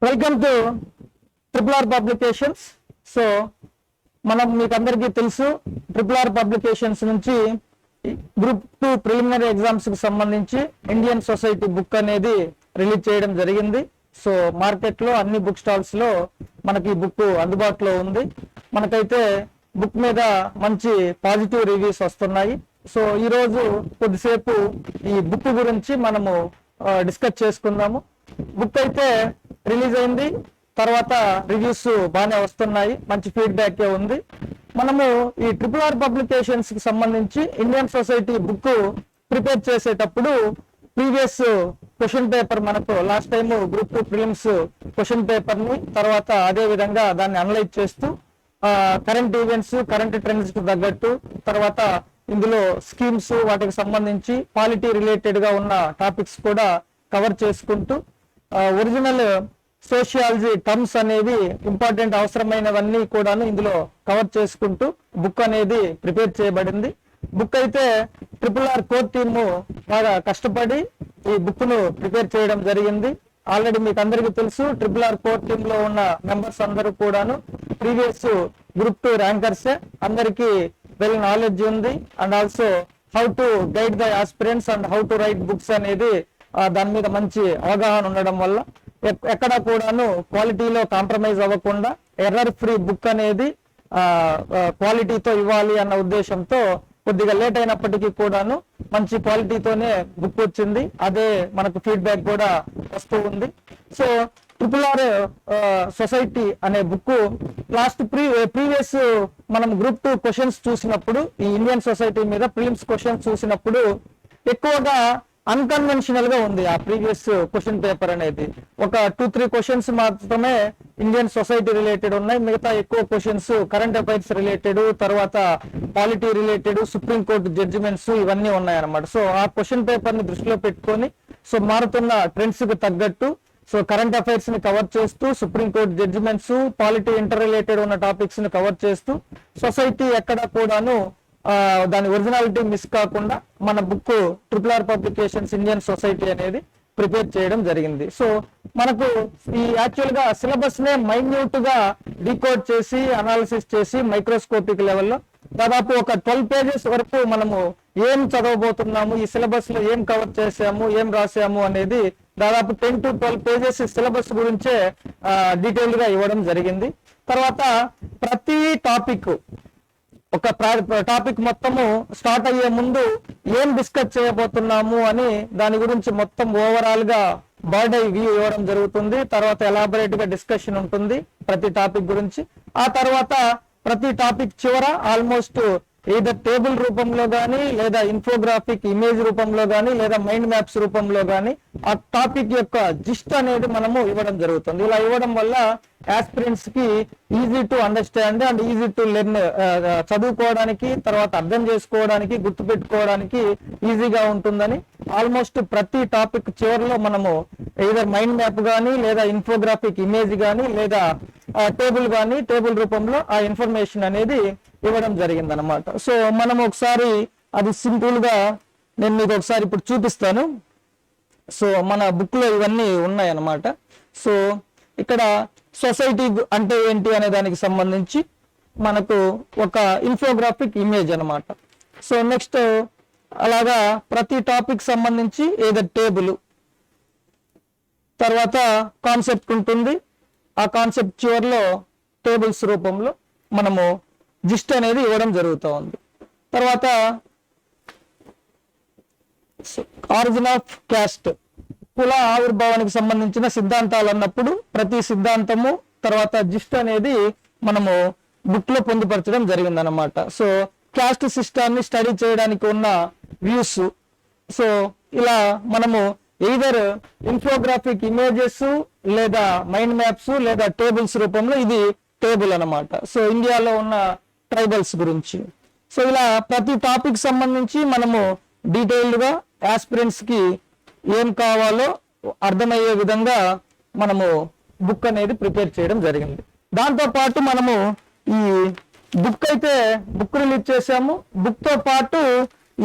Welcome to triple publications. So మీకు అందరికీ తెలుసు, ట్రిపుల్ పబ్లికేషన్స్ నుంచి గ్రూప్ 2 ప్రిలిమినరీ ఎగ్జామ్స్ కి సంబంధించి ఇండియన్ సొసైటీ బుక్ అనేది రిలీజ్ చేయడం జరిగింది. సో మార్కెట్ లో అన్ని బుక్ స్టాల్స్ లో మనకి ఈ బుక్ అందుబాటులో ఉంది. మనకైతే బుక్ మీద మంచి పాజిటివ్ రివ్యూస్ వస్తున్నాయి. సో ఈ రోజు కొద్దిసేపు ఈ బుక్ గురించి మనము డిస్కస్ చేసుకుందాము. బుక్ అయితే రిలీజ్ అయింది, తర్వాత రివ్యూస్ బాగానే వస్తున్నాయి, మంచి ఫీడ్బ్యాక్ ఉంది. మనము ఈ ట్రిపుల్ పబ్లికేషన్స్ కి సంబంధించి ఇండియన్ సొసైటీ బుక్ ప్రిపేర్ చేసేటప్పుడు ప్రీవియస్ క్వశ్చన్ పేపర్, మనకు last time group 2 prelims question paper ని, తర్వాత అదే విధంగా దాన్ని అనలైజ్ చేస్తూ కరెంట్ ఈవెంట్స్, కరెంట్ ట్రెండ్స్ కు తగ్గట్టు, తర్వాత ఇందులో స్కీమ్స్, వాటికి సంబంధించి పాలిటీ రిలేటెడ్ గా ఉన్న టాపిక్స్ కూడా కవర్ చేసుకుంటూ ఒరిజినల్ సోషియాలజీ టర్మ్స్ అనేవి ఇంపార్టెంట్ అవసరమైనవన్నీ కూడాను ఇందులో కవర్ చేసుకుంటూ బుక్ అనేది ప్రిపేర్ చేయబడింది. బుక్ అయితే ట్రిపుల్ కోర్ టీమ్ బాగా కష్టపడి ఈ బుక్ ను ప్రిపేర్ చేయడం జరిగింది. ఆల్రెడీ మీకు అందరికీ తెలుసు, ట్రిపుల్ కోర్ టీమ్ లో ఉన్న మెంబర్స్ అందరూ కూడాను ప్రీవియస్ గ్రూప్ 2 ర్యాంకర్సే. అందరికీ వెల్ నాలెడ్జ్ ఉంది. And also how to guide the aspirants and how to write books అనేది దాని మీద మంచి అవగాహన ఉండడం వల్ల ఎక్కడ కూడాను క్వాలిటీలో కాంప్రమైజ్ అవ్వకుండా ఎర్రర్ ఫ్రీ బుక్ అనేది క్వాలిటీతో ఇవ్వాలి అన్న ఉద్దేశంతో కొద్దిగా లేట్ అయినప్పటికీ కూడాను మంచి క్వాలిటీతోనే బుక్ వచ్చింది. అదే మనకు ఫీడ్బ్యాక్ కూడా వస్తూ ఉంది. సో ట్రిపుల్ సొసైటీ అనే బుక్ లాస్ట్ ప్రీవియస్ మనం గ్రూప్ 2 క్వశ్చన్స్ చూసినప్పుడు, ఈ ఇండియన్ సొసైటీ మీద ప్రిలిమ్స్ క్వశ్చన్స్ చూసినప్పుడు ఎక్కువగా అన్కన్వెన్షనల్ గా ఉంది. ఆ ప్రీవియస్ క్వశ్చన్ పేపర్ అనేది ఒక 2-3 క్వశ్చన్స్ మాత్రమే ఇండియన్ సొసైటీ రిలేటెడ్ ఉన్నాయి. మిగతా ఎక్కువ క్వశ్చన్స్ కరెంట్ అఫైర్స్ రిలేటెడ్, తర్వాత polity related, supreme court judgments ఇవన్నీ ఉన్నాయన్నమాట. సో ఆ క్వశ్చన్ పేపర్ ని దృష్టిలో పెట్టుకొని, సో మారుతున్న ట్రెండ్స్ కు తగ్గట్టు, సో కరెంట్ అఫైర్స్ ని కవర్ చేస్తూ, supreme court judgments, polity inter related ఉన్న టాపిక్స్ ని కవర్ చేస్తూ, సొసైటీ ఎక్కడ కూడాను దాని ఒరిజినాలిటీ మిస్ కాకుండా మన book triple publications Indian society అనేది ప్రిపేర్ చేయడం జరిగింది. సో మనకు ఈ యాక్చువల్ గా సిలబస్ నే మైన్యూట్ గా డీకోడ్ చేసి, అనాలిసిస్ చేసి, మైక్రోస్కోపిక్ లెవెల్లో దాదాపు ఒక 12 పేజెస్ వరకు మనము ఏం చదవబోతున్నాము, ఈ సిలబస్ లో ఏం కవర్ చేసాము, ఏం రాసాము అనేది దాదాపు 10 to 12 పేజెస్ సిలబస్ గురించే డీటెయిల్ గా ఇవ్వడం జరిగింది. తర్వాత ప్రతి టాపిక్, ఒక టాపిక్ మొత్తము స్టార్ట్ అయ్యే ముందు ఏం డిస్కస్ చేయబోతున్నాము అని దాని గురించి మొత్తం ఓవరాల్ గా బర్డ్ ఐ వ్యూ ఇవ్వడం జరుగుతుంది. తర్వాత ఎలాబొరేట్ గా డిస్కషన్ ఉంటుంది ప్రతి టాపిక్ గురించి. ఆ తర్వాత ప్రతి టాపిక్ చివర ఆల్మోస్ట్ ఏదర్ టేబుల్ రూపంలో కానీ, లేదా ఇన్ఫోగ్రాఫిక్ ఇమేజ్ రూపంలో కానీ, లేదా మైండ్ మ్యాప్స్ రూపంలో కానీ ఆ టాపిక్ యొక్క జిస్ట్ అనేది మనము ఇవ్వడం జరుగుతుంది. ఇలా ఇవ్వడం వల్ల ఆస్పిరెంట్స్ కి easy to understand and easy to learn, చదువుకోవడానికి, తర్వాత అర్థం చేసుకోవడానికి, గుర్తుపెట్టుకోవడానికి ఈజీగా ఉంటుందని ఆల్మోస్ట్ ప్రతి టాపిక్ చివరిలో మనము ఏదర్ మైండ్ మ్యాప్ కానీ, లేదా ఇన్ఫోగ్రాఫిక్ ఇమేజ్ కానీ, లేదా టేబుల్ కానీ, టేబుల్ రూపంలో ఆ ఇన్ఫర్మేషన్ అనేది ఇవ్వడం జరిగింది అనమాట. సో మనం ఒకసారి అది సింపుల్ గా నేను మీకు ఒకసారి ఇప్పుడు చూపిస్తాను. సో మన బుక్ లో ఇవన్నీ ఉన్నాయి అన్నమాట. సో ఇక్కడ సొసైటీ అంటే ఏంటి అనే దానికి సంబంధించి మనకు ఒక ఇన్ఫోగ్రాఫిక్ ఇమేజ్ అన్నమాట. సో నెక్స్ట్ అలాగా ప్రతి టాపిక్ సంబంధించి ఏదో టేబుల్, తర్వాత కాన్సెప్ట్ ఉంటుంది. ఆ కాన్సెప్ట్ చివరిలో టేబుల్స్ రూపంలో మనము జిస్ట్ అనేది ఇవ్వడం జరుగుతూ ఉంది. తర్వాత ఆరిజిన్ ఆఫ్ క్యాస్ట్, కుల ఆవిర్భావానికి సంబంధించిన సిద్ధాంతాలు అన్నప్పుడు ప్రతి సిద్ధాంతము తర్వాత జిస్ట్ అనేది మనము బుక్ లో పొందుపరచడం జరిగిందనమాట. సో క్యాస్ట్ సిస్టాన్ని స్టడీ చేయడానికి ఉన్న వ్యూస్. సో ఇలా మనము ఎయిదర్ ఇన్ఫోగ్రాఫిక్ ఇమేజెస్, లేదా మైండ్ మ్యాప్స్, లేదా టేబుల్స్ రూపంలో, ఇది టేబుల్ అన్నమాట. సో ఇండియాలో ఉన్న ట్రైబల్స్ గురించి. సో ఇలా ప్రతి టాపిక్ సంబంధించి మనము డీటెయిల్డ్ గా ఆస్పిరెంట్స్ కి ఏం కావాలో అర్థమయ్యే విధంగా మనము బుక్ అనేది ప్రిపేర్ చేయడం జరిగింది. దాంతో పాటు మనము ఈ బుక్ రిలీజ్ చేసాము. బుక్ తో పాటు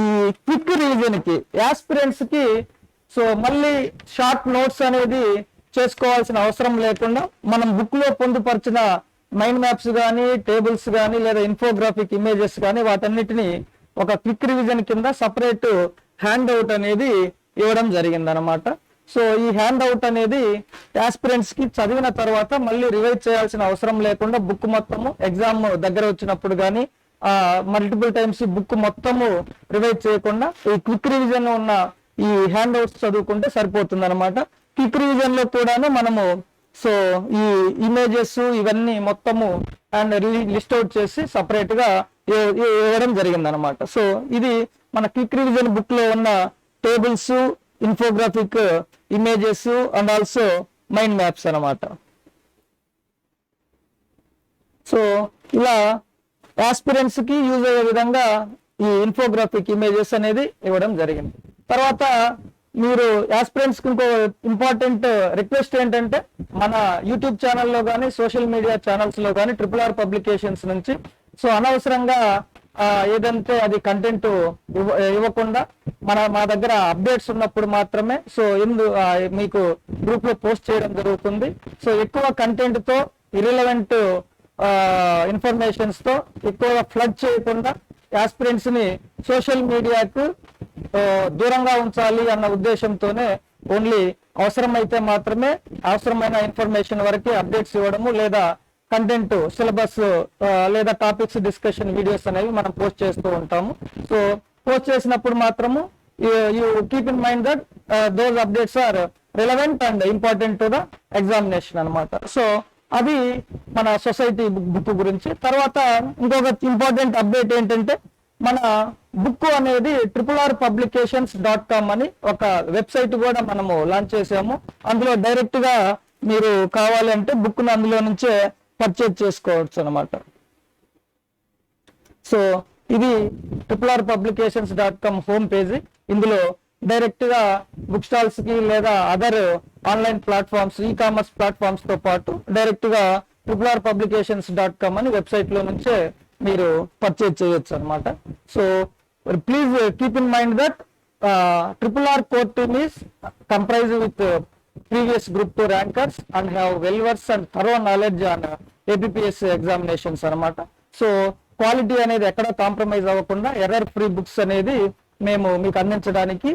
ఈ క్విక్ రివిజన్ కి ఆస్పిరెంట్స్ కి సో మళ్ళీ షార్ట్ నోట్స్ అనేది చేసుకోవాల్సిన అవసరం లేకుండా మనం బుక్ లో పొందుపరిచిన మైండ్ మ్యాప్స్ కానీ, టేబుల్స్ కానీ, లేదా ఇన్ఫోగ్రాఫిక్ ఇమేజెస్ కానీ వాటన్నిటిని ఒక క్విక్ రివిజన్ కింద సపరేట్ హ్యాండ్ అవుట్ అనేది ఇవ్వడం జరిగింది అనమాట. సో ఈ హ్యాండ్ అవుట్ అనేది ఆస్పిరెంట్స్ కి చదివిన తర్వాత మళ్ళీ రివైజ్ చేయాల్సిన అవసరం లేకుండా బుక్ మొత్తము ఎగ్జామ్ దగ్గర వచ్చినప్పుడు కానీ మల్టిపుల్ టైమ్స్ బుక్ మొత్తము రివైజ్ చేయకుండా ఈ క్విక్ రివిజన్ ఉన్న ఈ హ్యాండ్ అవుట్స్ చదువుకుంటే సరిపోతుంది అనమాట. క్విక్ రివిజన్ లో కూడాను మనము సో ఈ ఇమేజెస్ ఇవన్నీ మొత్తము అండ్ లిస్ట్ అవుట్ చేసి సపరేట్ గా ఇవ్వడం జరిగింది అనమాట. సో ఇది మన క్విక్ రివిజన్ బుక్ లో ఉన్న tables, infographic images and also mind maps అనమాట. సో ఇలా ఆస్పిరెంట్స్ కి యూజ్ అయ్యే విధంగా ఈ ఇన్ఫోగ్రాఫిక్ ఇమేజెస్ అనేది ఇవ్వడం జరిగింది. తర్వాత మీరు ఆస్పిరెంట్స్ కి ఇంకో ఇంపార్టెంట్ రిక్వెస్ట్ ఏంటంటే మన యూట్యూబ్ ఛానల్లో కానీ, సోషల్ మీడియా ఛానల్స్ లో కానీ RRR పబ్లికేషన్స్ నుంచి సో అనవసరంగా ఏదంటే అది కంటెంట్ ఇవ్వకుండా మా దగ్గర అప్డేట్స్ ఉన్నప్పుడు మాత్రమే సో మీకు గ్రూప్ లో పోస్ట్ చేయడం జరుగుతుంది. సో ఎక్కువ కంటెంట్ తో ఇర్రిలవెంట్ ఇన్ఫర్మేషన్స్ తో ఎక్కువగా ఫ్లడ్ చేయకుండా ఆస్పిరెంట్స్ ని సోషల్ మీడియాకు దూరంగా ఉంచాలి అన్న ఉద్దేశంతోనే ఓన్లీ అవసరమైతే మాత్రమే అవసరమైన ఇన్ఫర్మేషన్ వరకు అప్డేట్స్ ఇవ్వడము, లేదా కంటెంట్ సిలబస్ లేదా టాపిక్స్ డిస్కషన్ వీడియోస్ అనేవి మనం పోస్ట్ చేస్తూ ఉంటాము. సో పోస్ట్ చేసినప్పుడు మాత్రము you keep in mind that those updates are relevant and important to the examination అనమాట. సో అది మన సొసైటీ బుక్ గురించి. తర్వాత ఇంకొక ఇంపార్టెంట్ అప్డేట్ ఏంటంటే మన బుక్ అనేది RRRpublications.com అని ఒక వెబ్సైట్ కూడా మనము లాంచ్ చేసాము. అందులో డైరెక్ట్ గా మీరు కావాలంటే బుక్ ను అందులో నుంచే పర్చేజ్ చేసుకోవచ్చు అనమాట. సో ఇది RRRpublications.com హోమ్ పేజీ. ఇందులో డైరెక్ట్ గా బుక్ స్టాల్స్ కి లేదా other online platforms, e-commerce platforms తో పాటు డైరెక్ట్ గా RRRpublications.com అని వెబ్సైట్ లో నుంచే మీరు పర్చేజ్ చేయొచ్చు అనమాట. So please keep in mind that RRR core team is comprised with previous group 2 rankers and have well-versed and thorough knowledge on APPS examinations అనమాట. సో క్వాలిటీ అనేది ఎక్కడ కాంప్రమైజ్ అవ్వకుండా ఎర్రర్ ఫ్రీ బుక్స్ అనేది మేము మీకు అందించడానికి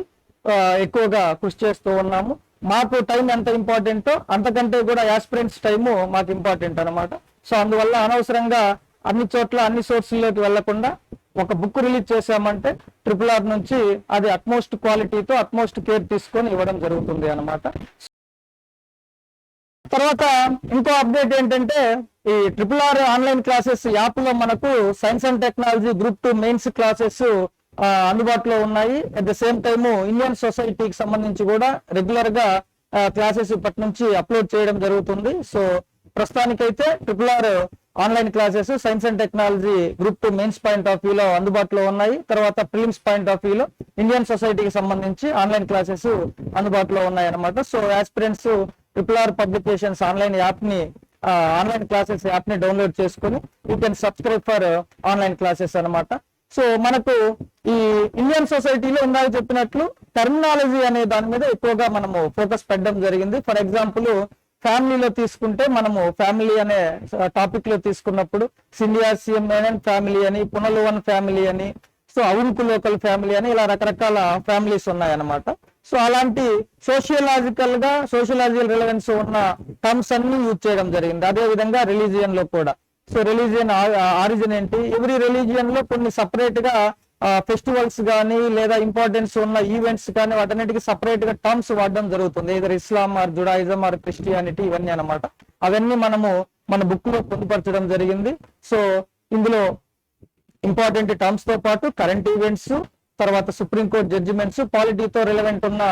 ఎక్కువగా కృషి చేస్తూ ఉన్నాము. మాకు టైం ఎంత ఇంపార్టెంటో అంతకంటే కూడా ఆస్పిరెంట్స్ టైము మాకు ఇంపార్టెంట్ అనమాట. సో అందువల్ల అనవసరంగా అన్ని చోట్ల అన్ని సోర్సుల్లోకి వెళ్లకుండా ఒక బుక్ రిలీజ్ చేసామంటే RRR నుంచి అది అట్మోస్ట్ క్వాలిటీతో అట్మోస్ట్ కేర్ తీసుకొని ఇవ్వడం జరుగుతుంది అనమాట. తర్వాత ఇంకో అప్డేట్ ఏంటంటే ఈ RRR ఆన్లైన్ క్లాసెస్ యాప్ లో మనకు science and technology group 2 mains classes అందుబాటులో ఉన్నాయి. At the same time Indian సొసైటీకి సంబంధించి కూడా రెగ్యులర్ గా క్లాసెస్ ఇప్పటి నుంచి అప్లోడ్ చేయడం జరుగుతుంది. సో ప్రస్తుతానికైతే RRR online classes science and technology group 2 mains point of వ్యూలో అందుబాటులో ఉన్నాయి. తర్వాత ప్రిలిమ్స్ పాయింట్ ఆఫ్ వ్యూలో ఇండియన్ సొసైటీకి సంబంధించి ఆన్లైన్ క్లాసెస్ అందుబాటులో ఉన్నాయి అనమాట. So aspirants RRR publications online app ని ఆన్లైన్ క్లాసెస్ యాప్ ని డౌన్లోడ్ చేసుకుని you can subscribe for online classes అనమాట. సో మనకు ఈ ఇండియన్ సొసైటీలో ఇందాక చెప్పినట్లు టర్మినాలజీ అనే దాని మీద ఎక్కువగా మనము ఫోకస్ పెట్టడం జరిగింది. ఫర్ ఎగ్జాంపుల్ ఫ్యామిలీలో తీసుకుంటే మనము ఫ్యామిలీ అనే టాపిక్ లో తీసుకున్నప్పుడు సిండియా సిఎంఎన్ ఫ్యామిలీ అని, పునలువన్ ఫ్యామిలీ అని, సో అవున్కు లోకల్ ఫ్యామిలీ అని ఇలా రకరకాల ఫ్యామిలీస్ ఉన్నాయన్నమాట. సో అలాంటి సోషియలాజికల్ రిలవెన్స్ ఉన్న టర్మ్స్ అన్ని యూజ్ చేయడం జరిగింది. అదే విధంగా రిలీజియన్ లో కూడా సో రిలీజియన్ ఆరిజిన్ ఏంటి, ఎవ్రీ రిలీజియన్ లో కొన్ని సపరేట్ గా ఫెస్టివల్స్ కానీ లేదా ఇంపార్టెన్స్ ఉన్న ఈవెంట్స్ కానీ వాటన్నిటికీ సపరేట్ గా టర్మ్స్ వాడడం జరుగుతుంది. Either Islam or Judaism or Christianity ఇవన్నీ అనమాట. అవన్నీ మనము మన బుక్ లో పొందుపరచడం జరిగింది. సో ఇందులో ఇంపార్టెంట్ టర్మ్స్ తో పాటు కరెంట్ ఈవెంట్స్, తర్వాత సుప్రీంకోర్టు జడ్జిమెంట్స్, పాలిటీతో రిలవెంట్ ఉన్న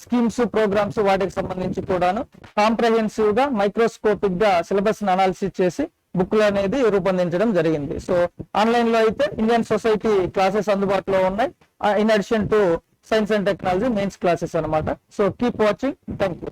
స్కీమ్స్, ప్రోగ్రామ్స్ వాటికి సంబంధించి కూడాను కాంప్రహెన్సివ్ గా మైక్రోస్కోపిక్ గా సిలబస్ అనాలిసిస్ చేసి బుక్ లో అనేది రూపొందించడం జరిగింది. సో ఆన్లైన్ లో అయితే ఇండియన్ సొసైటీ క్లాసెస్ అందుబాటులో ఉన్నాయి, in addition to science and technology mains classes అనమాట. So keep watching. Thank you.